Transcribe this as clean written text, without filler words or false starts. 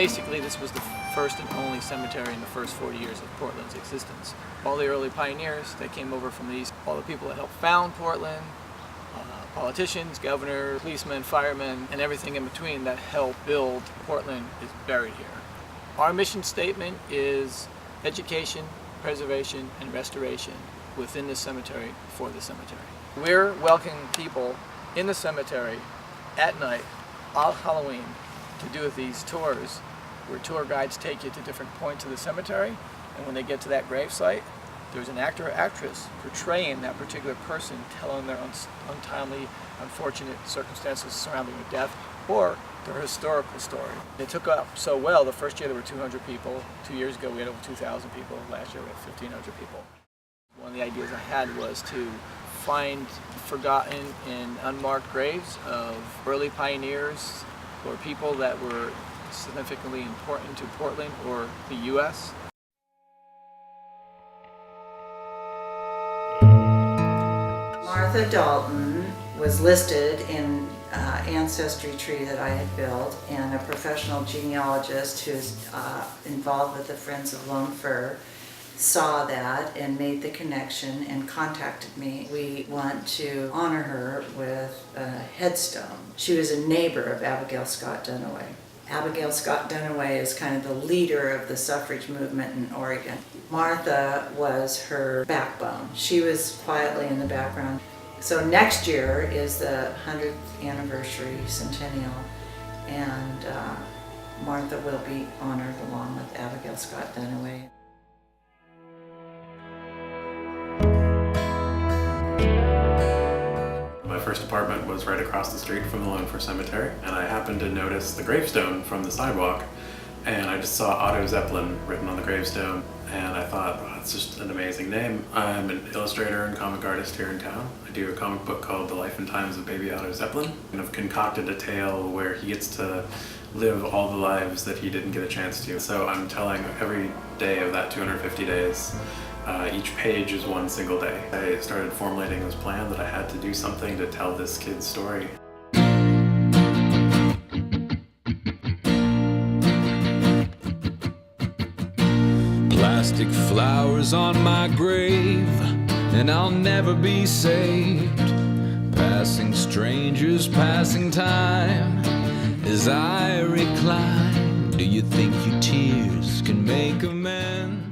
Basically, this was the first and only cemetery in the first 40 years of Portland's existence. All the early pioneers that came over from the east, all the people that helped found Portland, politicians, governors, policemen, firemen, and everything in between that helped build Portland is buried here. Our mission statement is education, preservation, and restoration within the cemetery for the cemetery. We're welcoming people in the cemetery at night, on Halloween, to do these tours where tour guides take you to different points of the cemetery, and when they get to that grave site, there's an actor or actress portraying that particular person, telling their untimely, unfortunate circumstances surrounding their death, or their historical story. It took up so well. The first year there were 200 people. 2 years ago we had over 2,000 people. Last year we had 1,500 people. One of the ideas I had was to find forgotten and unmarked graves of early pioneers or people that were significantly important to Portland or the U.S. Martha Dalton was listed in ancestry tree that I had built, and a professional genealogist who's involved with the Friends of Lone Fir saw that and made the connection and contacted me. We want to honor her with a headstone. She was a neighbor of Abigail Scott Duniway. Abigail Scott Duniway is kind of the leader of the suffrage movement in Oregon. Martha was her backbone. She was quietly in the background. So next year is the 100th anniversary centennial, and Martha will be honored along with Abigail Scott Duniway. My first apartment was right across the street from the Lone Fir Cemetery, and I happened to notice the gravestone from the sidewalk, and I just saw Otto Zeppelin written on the gravestone, and I thought, oh, that's just an amazing name. I'm an illustrator and comic artist here in town. I do a comic book called The Life and Times of Baby Otto Zeppelin, and I've concocted a tale where he gets to live all the lives that he didn't get a chance to. So I'm telling every day of that 250 days. Each page is one single day. I started formulating this plan that I had to do something to tell this kid's story. Plastic flowers on my grave, and I'll never be saved. Passing strangers, passing time, as I recline. Do you think your tears can make amends?